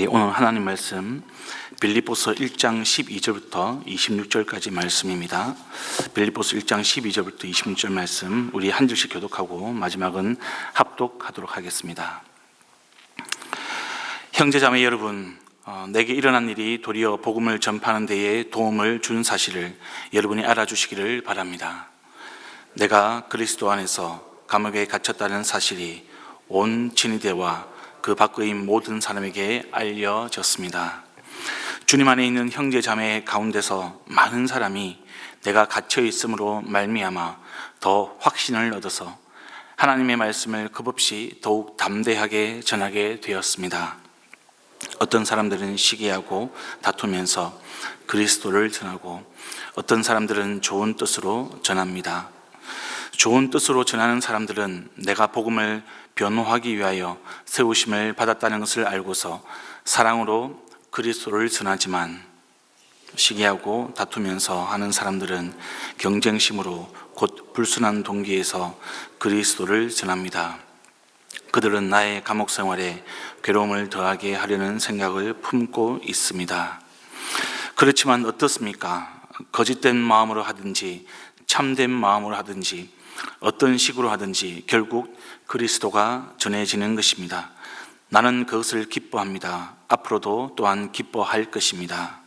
오늘 하나님 말씀 빌립보서 1장 12절부터 26절까지 말씀입니다. 빌립보서 1장 12절부터 26절 말씀 우리 한 절씩 교독하고 마지막은 합독하도록 하겠습니다. 형제자매 여러분, 내게 일어난 일이 도리어 복음을 전파하는 데에 도움을 준 사실을 여러분이 알아주시기를 바랍니다. 내가 그리스도 안에서 감옥에 갇혔다는 사실이 온 진리대와 그 밖의 모든 사람에게 알려졌습니다. 주님 안에 있는 형제 자매 가운데서 많은 사람이 내가 갇혀 있음으로 말미암아 더 확신을 얻어서 하나님의 말씀을 겁없이 더욱 담대하게 전하게 되었습니다. 어떤 사람들은 시기하고 다투면서 그리스도를 전하고 어떤 사람들은 좋은 뜻으로 전합니다. 좋은 뜻으로 전하는 사람들은 내가 복음을 변호하기 위하여 세우심을 받았다는 것을 알고서 사랑으로 그리스도를 전하지만, 시기하고 다투면서 하는 사람들은 경쟁심으로 곧 불순한 동기에서 그리스도를 전합니다. 그들은 나의 감옥 생활에 괴로움을 더하게 하려는 생각을 품고 있습니다. 그렇지만 어떻습니까? 거짓된 마음으로 하든지 참된 마음으로 하든지 어떤 식으로 하든지 결국 그리스도가 전해지는 것입니다. 나는 그것을 기뻐합니다. 앞으로도 또한 기뻐할 것입니다.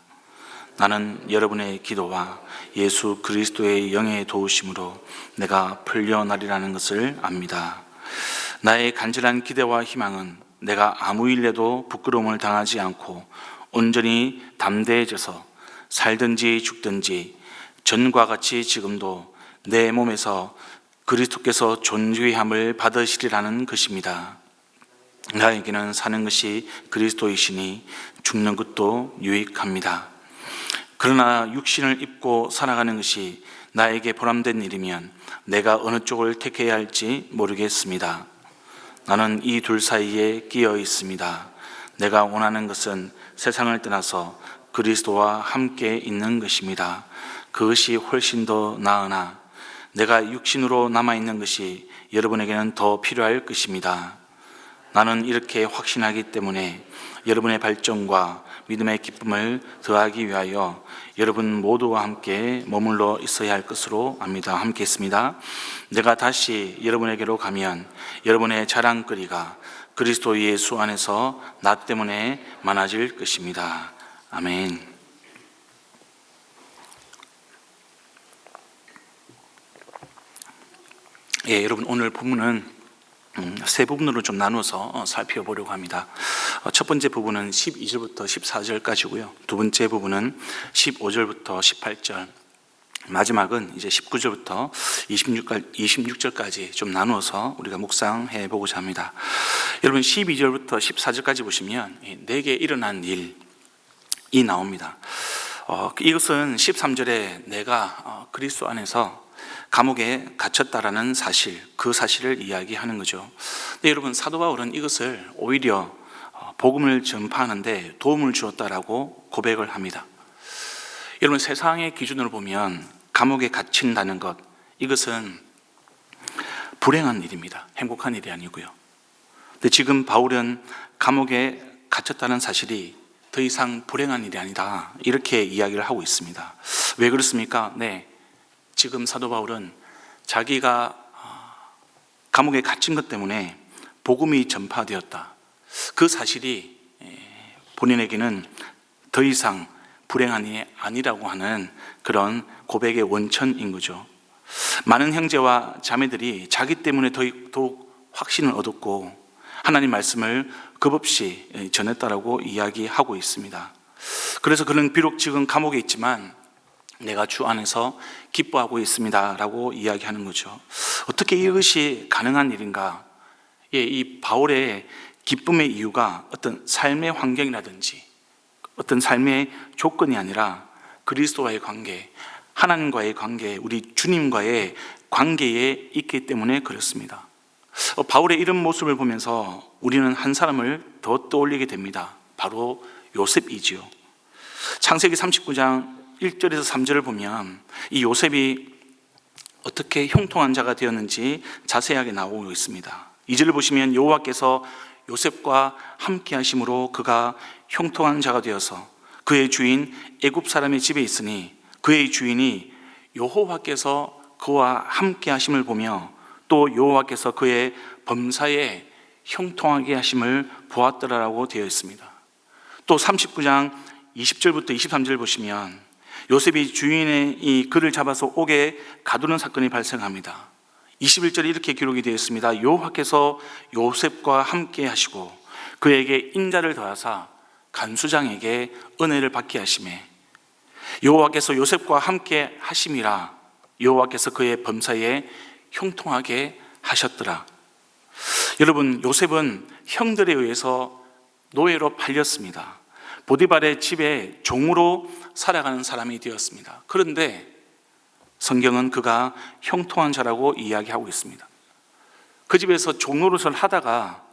나는 여러분의 기도와 예수 그리스도의 영의 도우심으로 내가 풀려나리라는 것을 압니다. 나의 간절한 기대와 희망은 내가 아무 일에도 부끄러움을 당하지 않고 온전히 담대해져서 살든지 죽든지 전과 같이 지금도 내 몸에서 그리스도께서 존귀함을 받으시리라는 것입니다. 나에게는 사는 것이 그리스도이시니 죽는 것도 유익합니다. 그러나 육신을 입고 살아가는 것이 나에게 보람된 일이면 내가 어느 쪽을 택해야 할지 모르겠습니다. 나는 이 둘 사이에 끼어 있습니다. 내가 원하는 것은 세상을 떠나서 그리스도와 함께 있는 것입니다. 그것이 훨씬 더 나으나 내가 육신으로 남아있는 것이 여러분에게는 더 필요할 것입니다. 나는 이렇게 확신하기 때문에 여러분의 발전과 믿음의 기쁨을 더하기 위하여 여러분 모두와 함께 머물러 있어야 할 것으로 압니다. 함께 있습니다. 내가 다시 여러분에게로 가면 여러분의 자랑거리가 그리스도 예수 안에서 나 때문에 많아질 것입니다. 아멘. 여러분, 오늘 본문은 세 부분으로 좀 나눠서 살펴보려고 합니다. 첫 번째 부분은 12절부터 14절까지고요. 두 번째 부분은 15절부터 18절, 마지막은 이제 19절부터 26절까지 좀 나누어서 우리가 묵상해 보고자 합니다. 여러분, 12절부터 14절까지 보시면 내게 일어난 일이 나옵니다. 이것은 13절에 내가 그리스도 안에서 감옥에 갇혔다라는 사실, 그 사실을 이야기하는 거죠. 근데 여러분, 사도 바울은 이것을 오히려 복음을 전파하는데 도움을 주었다라고 고백을 합니다. 여러분, 세상의 기준으로 보면 감옥에 갇힌다는 것, 이것은 불행한 일입니다. 행복한 일이 아니고요. 근데 지금 바울은 감옥에 갇혔다는 사실이 더 이상 불행한 일이 아니다, 이렇게 이야기를 하고 있습니다. 왜 그렇습니까? 지금 사도 바울은 자기가 감옥에 갇힌 것 때문에 복음이 전파되었다, 그 사실이 본인에게는 더 이상 불행한 일이 아니라고 하는 그런 고백의 원천인 거죠. 많은 형제와 자매들이 자기 때문에 더욱 확신을 얻었고 하나님 말씀을 겁없이 전했다라고 이야기하고 있습니다. 그래서 그는 비록 지금 감옥에 있지만 내가 주 안에서 기뻐하고 있습니다 라고 이야기하는 거죠. 어떻게 이것이 가능한 일인가? 이 바울의 기쁨의 이유가 어떤 삶의 환경이라든지 어떤 삶의 조건이 아니라 그리스도와의 관계, 하나님과의 관계, 우리 주님과의 관계에 있기 때문에 그렇습니다. 바울의 이런 모습을 보면서 우리는 한 사람을 더 떠올리게 됩니다. 바로 요셉이지요. 창세기 39장 1절에서 3절을 보면 이 요셉이 어떻게 형통한 자가 되었는지 자세하게 나오고 있습니다. 2절을 보시면 여호와께서 요셉과 함께 하심으로 그가 형통한 자가 되어서 그의 주인 애굽 사람의 집에 있으니 그의 주인이 여호와께서 그와 함께 하심을 보며 또 여호와께서 그의 범사에 형통하게 하심을 보았더라라고 되어 있습니다. 또 39장 20절부터 23절 보시면 요셉이 주인의 이 그를 잡아서 옥에 가두는 사건이 발생합니다. 21절에 이렇게 기록이 되어 있습니다. 여호와께서 요셉과 함께 하시고 그에게 인자를 더하사 간수장에게 은혜를 받게 하시매 여호와께서 요셉과 함께 하심이라 여호와께서 그의 범사에 형통하게 하셨더라. 여러분, 요셉은 형들에 의해서 노예로 팔렸습니다. 보디발의 집에 종으로 살아가는 사람이 되었습니다. 그런데 성경은 그가 형통한 자라고 이야기하고 있습니다. 그 집에서 종노릇을 하다가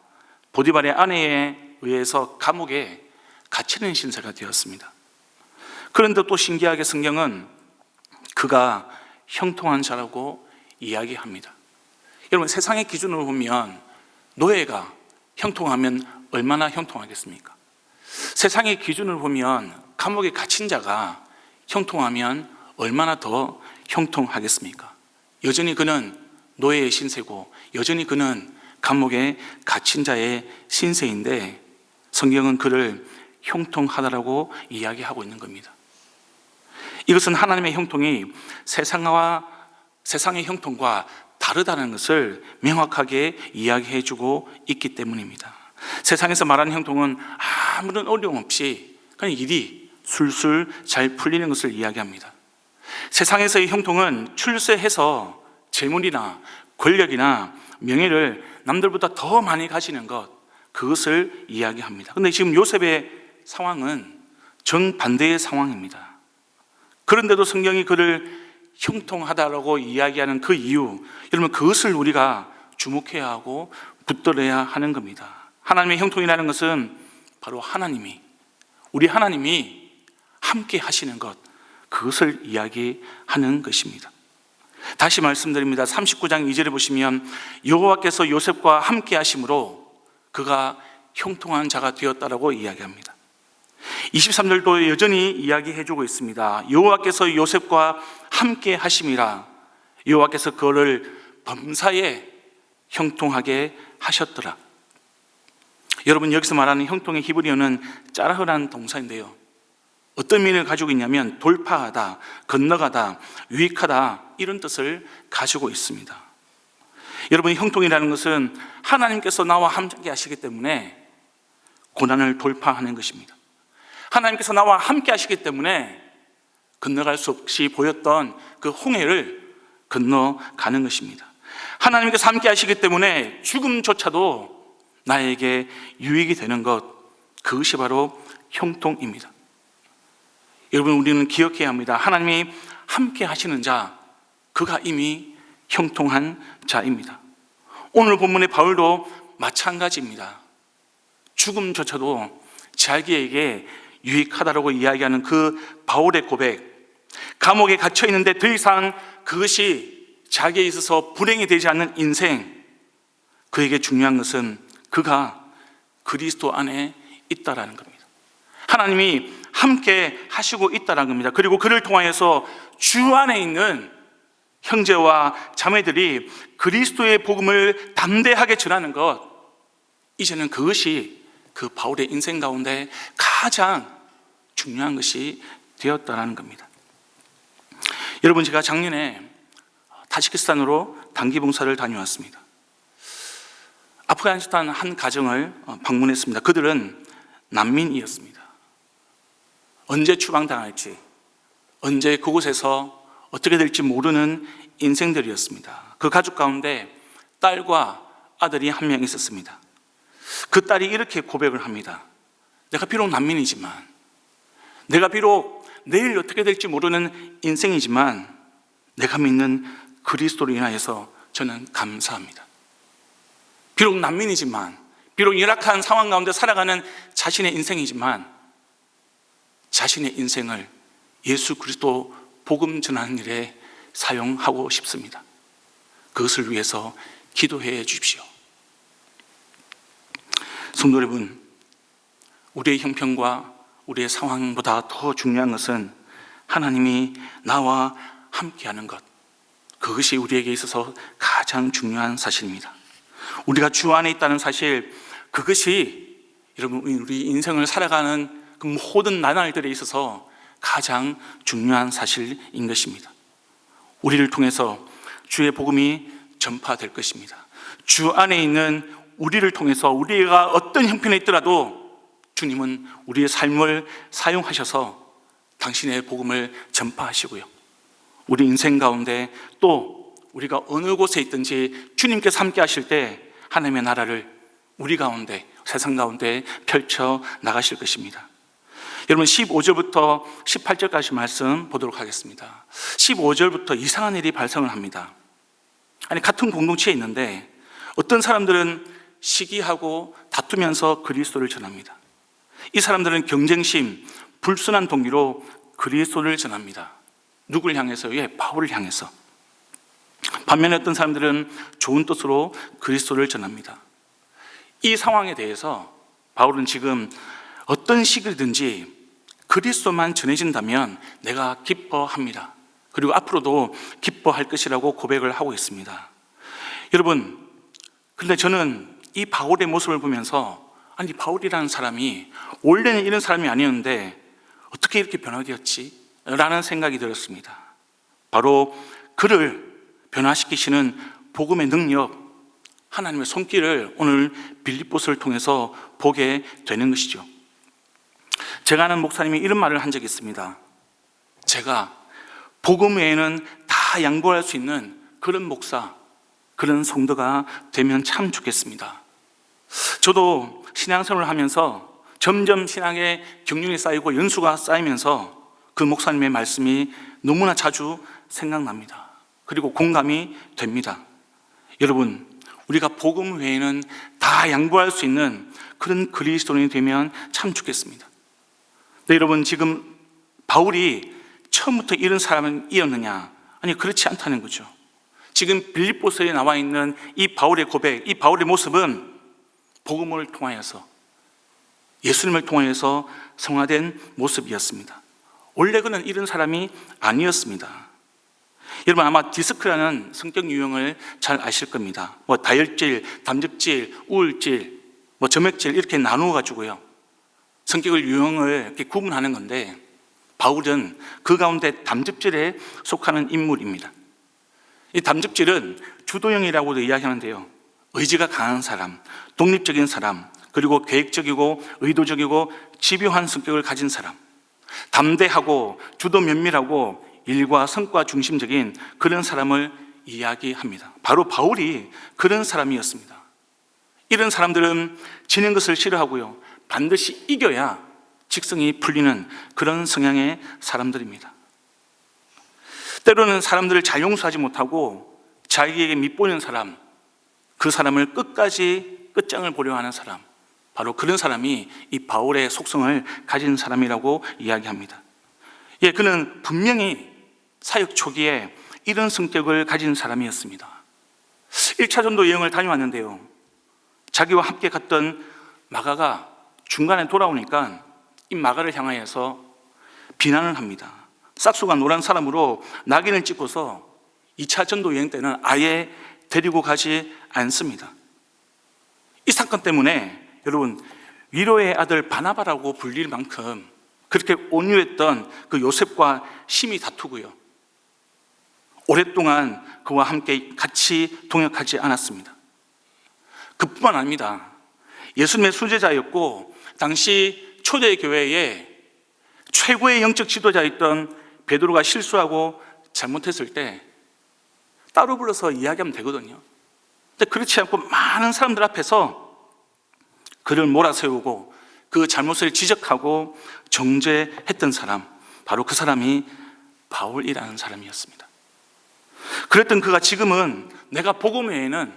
보디발의 아내에 의해서 감옥에 갇히는 신세가 되었습니다. 그런데 또 신기하게 성경은 그가 형통한 자라고 이야기합니다. 여러분, 세상의 기준으로 보면 노예가 형통하면 얼마나 형통하겠습니까? 세상의 기준을 보면 감옥에 갇힌 자가 형통하면 얼마나 더 형통하겠습니까? 여전히 그는 노예의 신세고 여전히 그는 감옥에 갇힌 자의 신세인데 성경은 그를 형통하다라고 이야기하고 있는 겁니다. 이것은 하나님의 형통이 세상의 형통과 다르다는 것을 명확하게 이야기해 주고 있기 때문입니다. 세상에서 말하는 형통은 아무런 어려움 없이 그냥 일이 술술 잘 풀리는 것을 이야기합니다. 세상에서의 형통은 출세해서 재물이나 권력이나 명예를 남들보다 더 많이 가지는 것, 그것을 이야기합니다. 그런데 지금 요셉의 상황은 정반대의 상황입니다. 그런데도 성경이 그를 형통하다라고 이야기하는 그 이유, 여러분, 그것을 우리가 주목해야 하고 붙들어야 하는 겁니다. 하나님의 형통이라는 것은 바로 우리 하나님이 함께 하시는 것, 그것을 이야기하는 것입니다. 다시 말씀드립니다. 39장 2절에 보시면 여호와께서 요셉과 함께 하심으로 그가 형통한 자가 되었다라고 이야기합니다. 23절도 여전히 이야기해주고 있습니다. 여호와께서 요셉과 함께 하심이라 여호와께서 그를 범사에 형통하게 하셨더라. 여러분, 여기서 말하는 형통의 히브리어는 짜라흐라는 동사인데요, 어떤 의미를 가지고 있냐면 돌파하다, 건너가다, 유익하다, 이런 뜻을 가지고 있습니다. 여러분, 형통이라는 것은 하나님께서 나와 함께 하시기 때문에 고난을 돌파하는 것입니다. 하나님께서 나와 함께 하시기 때문에 건너갈 수 없이 보였던 그 홍해를 건너가는 것입니다. 하나님께서 함께 하시기 때문에 죽음조차도 나에게 유익이 되는 것, 그것이 바로 형통입니다. 여러분, 우리는 기억해야 합니다. 하나님이 함께 하시는 자, 그가 이미 형통한 자입니다. 오늘 본문의 바울도 마찬가지입니다. 죽음조차도 자기에게 유익하다라고 이야기하는 그 바울의 고백, 감옥에 갇혀 있는데 더 이상 그것이 자기에 있어서 불행이 되지 않는 인생, 그에게 중요한 것은 그가 그리스도 안에 있다라는 겁니다. 하나님이 함께 하시고 있다라는 겁니다. 그리고 그를 통하여서 주 안에 있는 형제와 자매들이 그리스도의 복음을 담대하게 전하는 것, 이제는 그것이 그 바울의 인생 가운데 가장 중요한 것이 되었다라는 겁니다. 여러분, 제가 작년에 타지키스탄으로 단기 봉사를 다녀왔습니다. 아프가니스탄 한 가정을 방문했습니다. 그들은 난민이었습니다. 언제 추방당할지, 언제 그곳에서 어떻게 될지 모르는 인생들이었습니다. 그 가족 가운데 딸과 아들이 한 명 있었습니다. 그 딸이 이렇게 고백을 합니다. 내가 비록 난민이지만, 내가 비록 내일 어떻게 될지 모르는 인생이지만, 내가 믿는 그리스도로 인하여서 저는 감사합니다. 비록 난민이지만, 비록 열악한 상황 가운데 살아가는 자신의 인생이지만, 자신의 인생을 예수 그리스도 복음 전하는 일에 사용하고 싶습니다. 그것을 위해서 기도해 주십시오. 성도 여러분, 우리의 형편과 우리의 상황보다 더 중요한 것은 하나님이 나와 함께하는 것, 그것이 우리에게 있어서 가장 중요한 사실입니다. 우리가 주 안에 있다는 사실, 그것이 여러분 우리 인생을 살아가는 그 모든 나날들에 있어서 가장 중요한 사실인 것입니다. 우리를 통해서 주의 복음이 전파될 것입니다. 주 안에 있는 우리를 통해서 우리가 어떤 형편에 있더라도 주님은 우리의 삶을 사용하셔서 당신의 복음을 전파하시고요, 우리 인생 가운데 또 우리가 어느 곳에 있든지 주님께서 함께 하실 때 하나님의 나라를 우리 가운데, 세상 가운데 펼쳐 나가실 것입니다. 여러분 15절부터 18절까지 말씀 보도록 하겠습니다. 15절부터 이상한 일이 발생을 합니다. 아니, 같은 공동체에 있는데 어떤 사람들은 시기하고 다투면서 그리스도를 전합니다. 이 사람들은 경쟁심, 불순한 동기로 그리스도를 전합니다. 누굴 향해서요? 예, 바울을 향해서. 반면에 어떤 사람들은 좋은 뜻으로 그리스도를 전합니다. 이 상황에 대해서 바울은 지금 어떤 시기든지 그리스도만 전해진다면 내가 기뻐합니다. 그리고 앞으로도 기뻐할 것이라고 고백을 하고 있습니다. 여러분, 그런데 저는 이 바울의 모습을 보면서, 아니, 바울이라는 사람이 원래는 이런 사람이 아니었는데 어떻게 이렇게 변화되었지? 라는 생각이 들었습니다. 바로 그를 변화시키시는 복음의 능력, 하나님의 손길을 오늘 빌립보서를 통해서 보게 되는 것이죠. 제가 아는 목사님이 이런 말을 한 적이 있습니다. 제가 복음 외에는 다 양보할 수 있는 그런 목사, 그런 성도가 되면 참 좋겠습니다. 저도 신앙생활을 하면서 점점 신앙의 경륜이 쌓이고 연수가 쌓이면서 그 목사님의 말씀이 너무나 자주 생각납니다. 그리고 공감이 됩니다. 여러분, 우리가 복음 외에는 다 양보할 수 있는 그런 그리스도인이 되면 참 좋겠습니다. 네, 여러분, 지금 바울이 처음부터 이런 사람이었느냐? 아니, 그렇지 않다는 거죠. 지금 빌립보서에 나와 있는 이 바울의 고백, 이 바울의 모습은 복음을 통하여서, 예수님을 통하여서 성화된 모습이었습니다. 원래 그는 이런 사람이 아니었습니다. 여러분, 아마 디스크라는 성격 유형을 잘 아실 겁니다. 다혈질, 담즙질, 우울질, 점액질 이렇게 나누어 가지고요, 성격을 유형을 이렇게 구분하는 건데, 바울은 그 가운데 담즙질에 속하는 인물입니다. 이 담즙질은 주도형이라고도 이야기하는데요, 의지가 강한 사람, 독립적인 사람, 그리고 계획적이고 의도적이고 집요한 성격을 가진 사람, 담대하고 주도 면밀하고 일과 성과 중심적인 그런 사람을 이야기합니다. 바로 바울이 그런 사람이었습니다. 이런 사람들은 지는 것을 싫어하고요, 반드시 이겨야 직성이 풀리는 그런 성향의 사람들입니다. 때로는 사람들을 잘 용서하지 못하고 자기에게 밑보이는 사람, 그 사람을 끝장을 보려 하는 사람, 바로 그런 사람이 이 바울의 속성을 가진 사람이라고 이야기합니다. 예, 그는 분명히 사역 초기에 이런 성격을 가진 사람이었습니다. 1차 전도 여행을 다녀왔는데요, 자기와 함께 갔던 마가가 중간에 돌아오니까 이 마가를 향하여서 비난을 합니다. 싹수가 노란 사람으로 낙인을 찍고서 2차 전도 여행 때는 아예 데리고 가지 않습니다. 이 사건 때문에 여러분, 위로의 아들 바나바라고 불릴 만큼 그렇게 온유했던 그 요셉과 심히 다투고요, 오랫동안 그와 함께 같이 동역하지 않았습니다. 그뿐만 아닙니다. 예수님의 수제자였고 당시 초대교회의 최고의 영적 지도자였던 베드로가 실수하고 잘못했을 때 따로 불러서 이야기하면 되거든요. 근데 그렇지 않고 많은 사람들 앞에서 그를 몰아세우고 그 잘못을 지적하고 정죄했던 사람, 바로 그 사람이 바울이라는 사람이었습니다. 그랬던 그가 지금은 내가 복음 외에는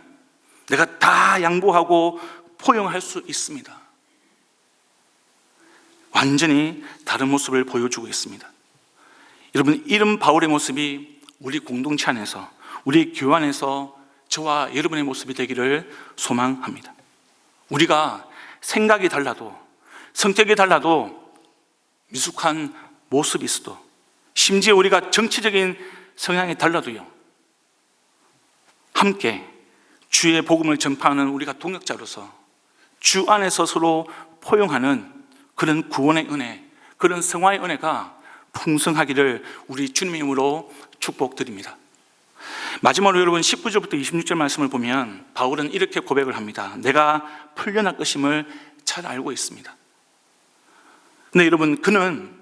내가 다 양보하고 포용할 수 있습니다. 완전히 다른 모습을 보여주고 있습니다. 여러분, 이런 바울의 모습이 우리 공동체 안에서, 우리 교회 안에서 저와 여러분의 모습이 되기를 소망합니다. 우리가 생각이 달라도, 성격이 달라도, 미숙한 모습이 있어도, 심지어 우리가 정치적인 성향이 달라도요, 함께 주의 복음을 전파하는 우리가 동역자로서 주 안에서 서로 포용하는 그런 구원의 은혜, 그런 성화의 은혜가 풍성하기를 우리 주님의 이름으로 축복드립니다. 마지막으로 여러분 19절부터 26절 말씀을 보면 바울은 이렇게 고백을 합니다. 내가 풀려날 것임을 잘 알고 있습니다. 근데 여러분, 그는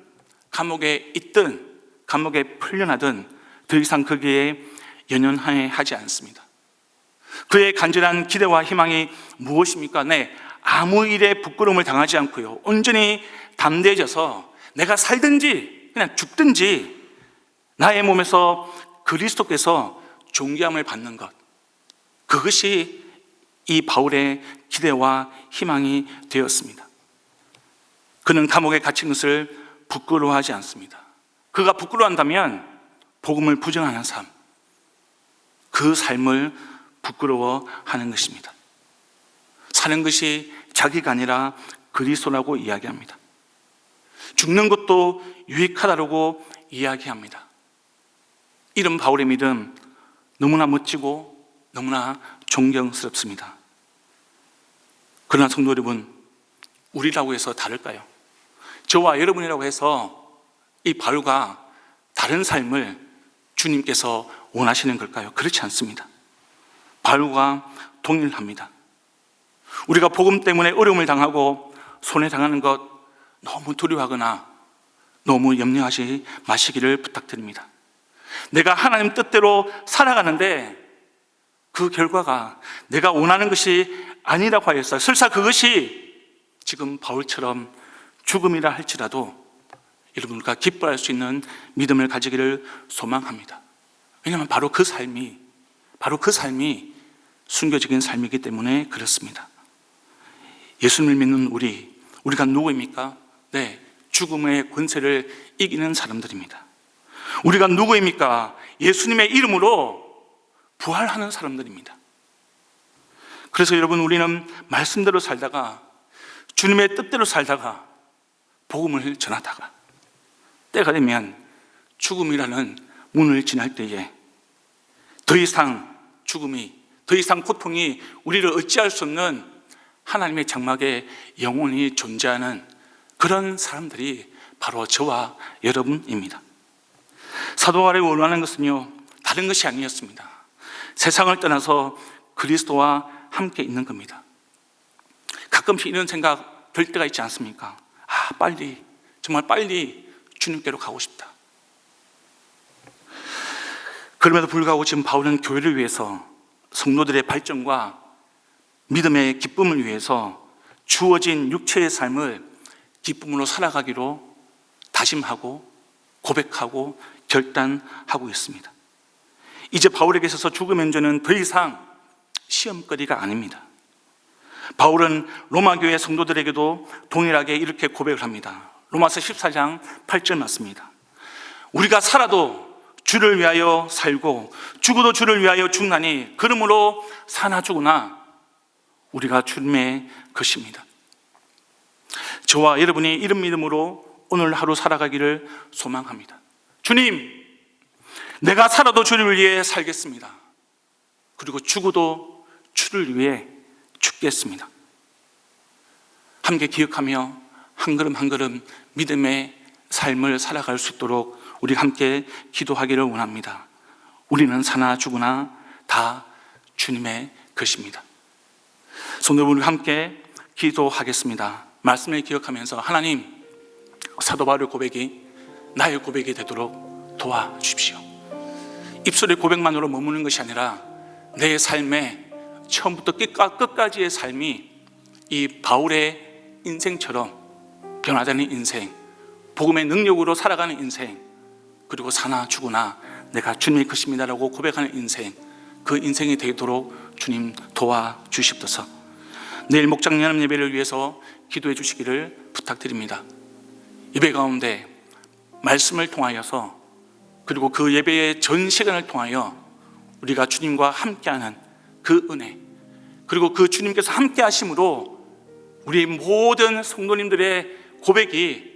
감옥에 있든 감옥에 풀려나든 더 이상 거기에 연연하지 않습니다. 그의 간절한 기대와 희망이 무엇입니까? 네, 아무 일에 부끄러움을 당하지 않고요, 온전히 담대해져서 내가 살든지 그냥 죽든지 나의 몸에서 그리스도께서 존귀함을 받는 것, 그것이 이 바울의 기대와 희망이 되었습니다. 그는 감옥에 갇힌 것을 부끄러워하지 않습니다. 그가 부끄러워한다면 복음을 부정하는 삶, 그 삶을 부끄러워하는 것입니다. 사는 것이 자기가 아니라 그리스도라고 이야기합니다. 죽는 것도 유익하다고 이야기합니다. 이런 바울의 믿음 너무나 멋지고 너무나 존경스럽습니다. 그러나 성도 여러분, 우리라고 해서 다를까요? 저와 여러분이라고 해서 이 바울과 다른 삶을 주님께서 원하시는 걸까요? 그렇지 않습니다. 바울과 동일합니다. 우리가 복음 때문에 어려움을 당하고 손해당하는 것 너무 두려워하거나 너무 염려하지 마시기를 부탁드립니다. 내가 하나님 뜻대로 살아가는데 그 결과가 내가 원하는 것이 아니라고 하였어요. 설사 그것이 지금 바울처럼 죽음이라 할지라도 여러분과 기뻐할 수 있는 믿음을 가지기를 소망합니다. 왜냐하면 바로 그 삶이 순교적인 삶이기 때문에 그렇습니다. 예수님을 믿는 우리가 누구입니까? 네, 죽음의 권세를 이기는 사람들입니다. 우리가 누구입니까? 예수님의 이름으로 부활하는 사람들입니다. 그래서 여러분, 우리는 말씀대로 살다가, 주님의 뜻대로 살다가, 복음을 전하다가 때가 되면 죽음이라는 문을 지날 때에 더 이상 죽음이, 더 이상 고통이 우리를 어찌할 수 없는 하나님의 장막에 영원히 존재하는 그런 사람들이 바로 저와 여러분입니다. 사도 바울이 원하는 것은요, 다른 것이 아니었습니다. 세상을 떠나서 그리스도와 함께 있는 겁니다. 가끔씩 이런 생각 들 때가 있지 않습니까? 정말 빨리 주님께로 가고 싶다. 그럼에도 불구하고 지금 바울은 교회를 위해서, 성도들의 발전과 믿음의 기쁨을 위해서 주어진 육체의 삶을 기쁨으로 살아가기로 다짐하고 고백하고 결단하고 있습니다. 이제 바울에게 있어서 죽음의 문제는 더 이상 시험거리가 아닙니다. 바울은 로마 교회 성도들에게도 동일하게 이렇게 고백을 합니다. 로마서 14장 8절 맞습니다. 우리가 살아도 주를 위하여 살고 죽어도 주를 위하여 죽나니 그러므로 사나 죽으나 우리가 주님의 것입니다. 저와 여러분이 이런 믿음으로 오늘 하루 살아가기를 소망합니다. 주님, 내가 살아도 주를 위해 살겠습니다. 그리고 죽어도 주를 위해 죽겠습니다. 함께 기억하며 한 걸음 한 걸음 믿음의 삶을 살아갈 수 있도록 우리 함께 기도하기를 원합니다. 우리는 사나 죽으나 다 주님의 것입니다. 성도 여러분, 함께 기도하겠습니다. 말씀을 기억하면서 하나님, 사도 바울의 고백이 나의 고백이 되도록 도와주십시오. 입술의 고백만으로 머무는 것이 아니라 내 삶의 처음부터 끝까지의 삶이 이 바울의 인생처럼 변화되는 인생, 복음의 능력으로 살아가는 인생, 그리고 사나 죽으나 내가 주님의 것입니다라고 고백하는 인생, 그 인생이 되도록 주님 도와주십소서. 내일 목장 연합 예배를 위해서 기도해 주시기를 부탁드립니다. 예배 가운데 말씀을 통하여서, 그리고 그 예배의 전 시간을 통하여 우리가 주님과 함께하는 그 은혜, 그리고 그 주님께서 함께 하심으로 우리 모든 성도님들의 고백이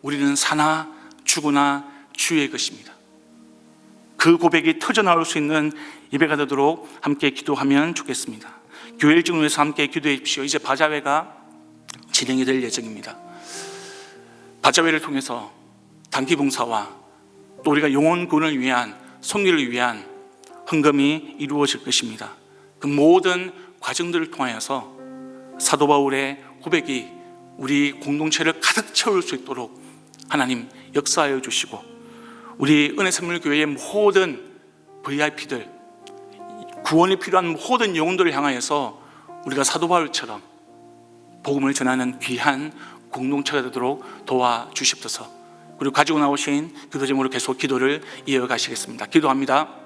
우리는 사나 죽으나 주의 것입니다. 그 고백이 터져나올 수 있는 예배가 되도록 함께 기도하면 좋겠습니다. 교회 일정을 위해서 함께 기도해 주십시오. 이제 바자회가 진행이 될 예정입니다. 바자회를 통해서 단기봉사와 또 우리가 영혼구원을 위한 성리를 위한 헌금이 이루어질 것입니다. 그 모든 과정들을 통하여서 사도 바울의 고백이 우리 공동체를 가득 채울 수 있도록 하나님 역사하여 주시고, 우리 은혜선물교회의 모든 VIP들, 구원이 필요한 모든 영혼들을 향하여서 우리가 사도 바울처럼 복음을 전하는 귀한 공동체가 되도록 도와주십소서. 그리고 가지고 나오신 기도 제목으로 계속 기도를 이어가시겠습니다. 기도합니다.